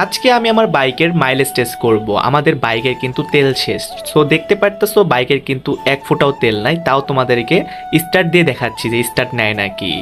আজকে আমি আমার বাইকের মাইলেজ টেস্ট করব। আমাদের বাইকের কিন্তু তেল শেষ। সো দেখতে পারতেছো বাইকের কিন্তু এক ফোঁটাও তেল নাই, তাও তোমাদেরকে স্টার্ট দিয়ে দেখাচ্ছি যে স্টার্ট নেয় নাকি।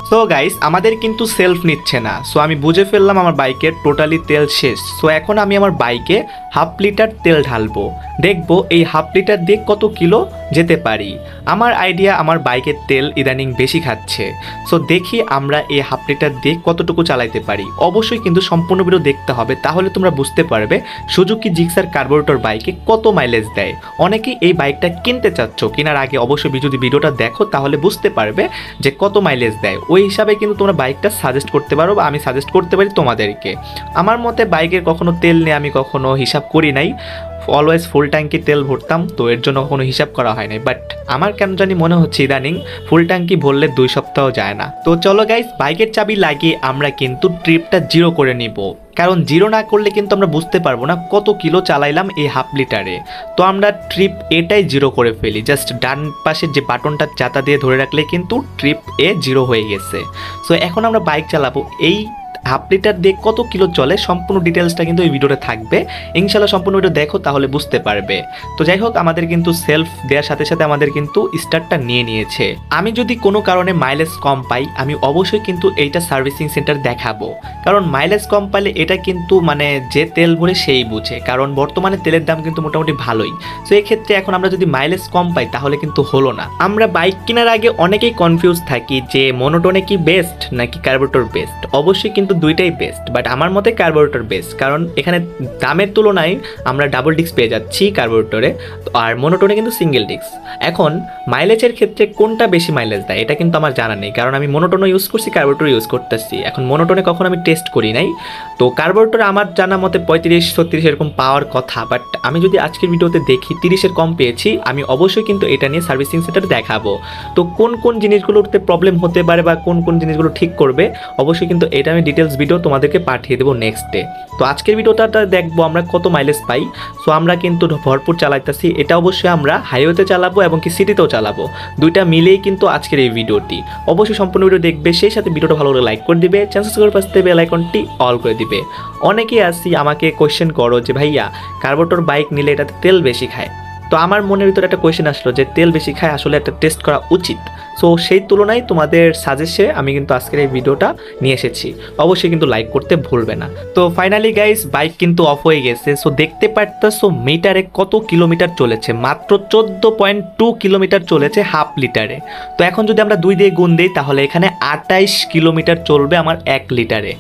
সো গাইস, আমাদের কিন্তু সেলফ নিচ্ছে না। সো আমি বুঝে ফেললাম আমার বাইকের টোটালি তেল শেষ। সো এখন আমি আমার বাইকে হাফ লিটার তেল ঢালবো, দেখবো এই হাফ লিটার দিয়ে কত কিলো যেতে পারি। আমার আইডিয়া আমার বাইকের তেল ইদানিং বেশি খাচ্ছে। সো দেখি আমরা এই হাফ লিটার দিয়ে কতটুকু চালাইতে পারি। অবশ্যই কিন্তু সম্পূর্ণ ভিডিও দেখতে হবে, তাহলে তোমরা বুঝতে পারবে সুজুকি জিক্সার কার্বোরেটর বাইকে কত মাইলেজ দেয়। অনেকেই এই বাইকটা কিনতে চাচ্ছ, কেনার আগে অবশ্যই যদি ভিডিওটা দেখো তাহলে বুঝতে পারবে যে কত মাইলেজ দেয়। ওই হিসাবে কিন্তু তোমরা বাইকটা সাজেস্ট করতে পারো বা আমি সাজেস্ট করতে পারি তোমাদেরকে। আমার মতে বাইকের কখনো তেল নিয়ে আমি কখনো হিসাব করি নাই, অলওয়েজ ফুল ট্যাঙ্কি তেল ভরতাম, তো এর জন্য কোনো হিসাব করা হয় নাই। বাট আমার কেন জানি মনে হচ্ছে ইদানিং ফুল ট্যাঙ্কি ভরলে 2 সপ্তাহ যায় না। তো চলো গাইস, বাইকের চাবি লাগিয়ে আমরা কিন্তু ট্রিপটা জিরো করে নিব, কারণ জিরো না করলে কিন্তু আমরা বুঝতে পারবো না কত কিলো চালাইলাম এই হাফ লিটারে। তো আমরা ট্রিপ এটাই জিরো করে ফেলি। জাস্ট ডান পাশের যে বাটনটা চাতা দিয়ে ধরে রাখলে কিন্তু ট্রিপ এ জিরো হয়ে গেছে। সো এখন আমরা বাইক চালাবো এই হাফ লিটার দিয়ে কত কিলো চলে, সম্পূর্ণ ডিটেলসটা কিন্তু এই ভিডিওতে থাকবে। ইনশাল্লাহ সম্পূর্ণ ভিডিও দেখো তাহলে বুঝতে পারবে। তো যাই হোক, আমাদের কিন্তু সেলফ দেওয়ার সাথে সাথে আমাদের কিন্তু স্টার্টটা নিয়ে নিয়েছে। আমি যদি কোনো কারণে মাইলেজ কম পাই আমি অবশ্যই কিন্তু এইটা সার্ভিসিং সেন্টার দেখাবো, কারণ মাইলেজ কম পাইলে এটা কিন্তু মানে যে তেল ভরে সেই বুঝে, কারণ বর্তমানে তেলের দাম কিন্তু মোটামুটি ভালোই। তো এক্ষেত্রে এখন আমরা যদি মাইলেজ কম পাই তাহলে কিন্তু হলো না। আমরা বাইক কেনার আগে অনেকেই কনফিউজ থাকি যে মনোটোনে কি বেস্ট নাকি কার্বোরেটর বেস্ট। অবশ্যই কিন্তু দুইটাই বেস্ট, বাট আমার মতে কার্বোরেটর বেস্ট, কারণ এখানে দামের তুলনায় আমরা ডাবল ডিস্ক পেয়ে যাচ্ছি কার্বোরেটরে, আর মনোটোনে কিন্তু সিঙ্গেল ডিস্ক। এখন মাইলেজের ক্ষেত্রে কোনটা বেশি মাইলেজ দেয় এটা কিন্তু আমার জানা নেই, কারণ আমি মনোটোনও ইউজ করছি, কার্বোরেটর ইউজ করতেছি। এখন মনোটোনে কখনো আমি টেস্ট করি নাই, তো কার্বোরেটরে আমার জানা মতে 35-36 এরকম পাওয়ার কথা। বাট আমি যদি আজকের ভিডিওতে দেখি 30-এর কম পেয়েছি, আমি অবশ্যই কিন্তু এটা নিয়ে সার্ভিসিং সেন্টার দেখাবো। তো কোন কোন জিনিসগুলোতে প্রবলেম হতে পারে বা কোন কোন জিনিসগুলো ঠিক করবে অবশ্যই কিন্তু এটা আমি ডিটেলস ভিডিও তোমাদেরকে পাঠিয়ে দেবো নেক্সট ডে। তো আজকের ভিডিওটা দেখবো আমরা কত মাইলেজ পাই। সো আমরা কিন্তু ভরপুর চালাইতেছি, এটা অবশ্যই আমরা হাইওয়েতে চালাবো এবং কি সিটিতেও চালাবো, দুইটা মিলেই কিন্তু আজকের এই ভিডিওটি। অবশ্যই সম্পূর্ণ ভিডিও দেখবে, সেই সাথে ভিডিওটা ভালো করে লাইক করে দিবে, চ্যানেল সাবস্ক্রাইব করতে বেল আইকনটি অল করে দিবে। অনেকেই আসি আমাকে কোয়েশ্চেন করো যে ভাইয়া কার্বোরেটর বাইক নিলে এটাতে তেল বেশি খায়। তো আমার মনের ভিতরে একটা কোয়েশ্চেন আসলো যে তেল বেশি খায়, আসলে একটা টেস্ট করা উচিত। সো সেই তুলনায় তোমাদের সাজেশে আমি কিন্তু আজকের এই ভিডিওটা নিয়ে এসেছি। অবশ্যই কিন্তু লাইক করতে ভুলবে না। তো ফাইনালি গাইস, বাইক কিন্তু অফ হয়ে গেছে। সো দেখতে পারতেছো মিটারে কত কিলোমিটার চলেছে, মাত্র 14.2 কিলোমিটার চলেছে হাফ লিটারে। তো এখন যদি আমরা 2 দিয়ে গুণ দিই তাহলে এখানে 28 কিলোমিটার চলবে আমার 1 লিটারে।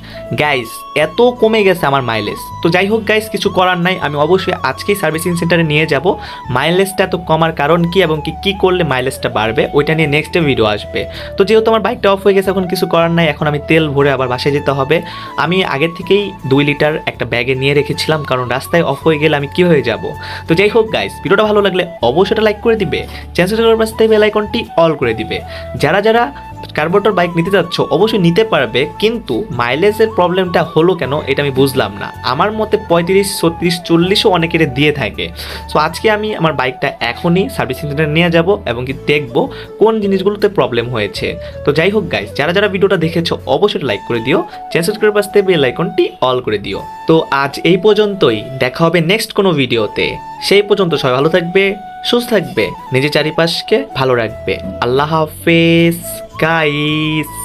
গাইস এত কমে গেছে আমার মাইলেজ। তো যাই হোক গাইস, কিছু করার নাই, আমি অবশ্যই আজকেই সার্ভিসিং সেন্টারে নিয়ে যাব। মাইলেজটা এত কমার কারণ কি এবং কি করলে মাইলেজটা বাড়বে ওইটা নিয়ে নেক্সট ভিডিও আসবে। তো যেহেতু আমার বাইকটা অফ হয়ে গেছে এখন কিছু করার নাই, এখন আমি তেল ভরে আবার বাসায় যেতে হবে। আমি আগের থেকেই 2 লিটার একটা ব্যাগে নিয়ে রেখেছিলাম, কারণ রাস্তায় অফ হয়ে গেলে আমি কি হয়ে যাব। তো যাই হোক গাইস, ভিডিওটা ভালো লাগলে অবশ্যই লাইক করে দিবে, চ্যানেল সাবস্ক্রাইব করতে বেল আইকনটি অল করে দিবে। যারা যারা কার্বোরেটর বাইক নিতে যাচ্ছ অবশ্যই নিতে পারবে, কিন্তু মাইলেজের প্রবলেমটা হলো কেন এটা আমি বুঝলাম না। আমার মতে 35, 36, 40ও অনেকের দিয়ে থাকে। সো আজকে আমি আমার বাইকটা এখনই সার্ভিসিং সেন্টারে নিয়ে যাব এবং কি দেখবো কোন জিনিসগুলোতে প্রবলেম হয়েছে। তো যাই হোক গাইস, যারা যারা ভিডিওটা দেখেছো অবশ্যই লাইক করে দিও, চ্যানেল সাবস্ক্রাইব করতে বেল আইকনটি অল করে দিও। তো আজ এই পর্যন্তই, দেখা হবে নেক্সট কোনো ভিডিওতে। সেই পর্যন্ত সবাই ভালো থাকবে, সুস্থ থাকবে, নিজের চারিপাশকে ভালো রাখবে। আল্লাহ হাফেজ গাইস।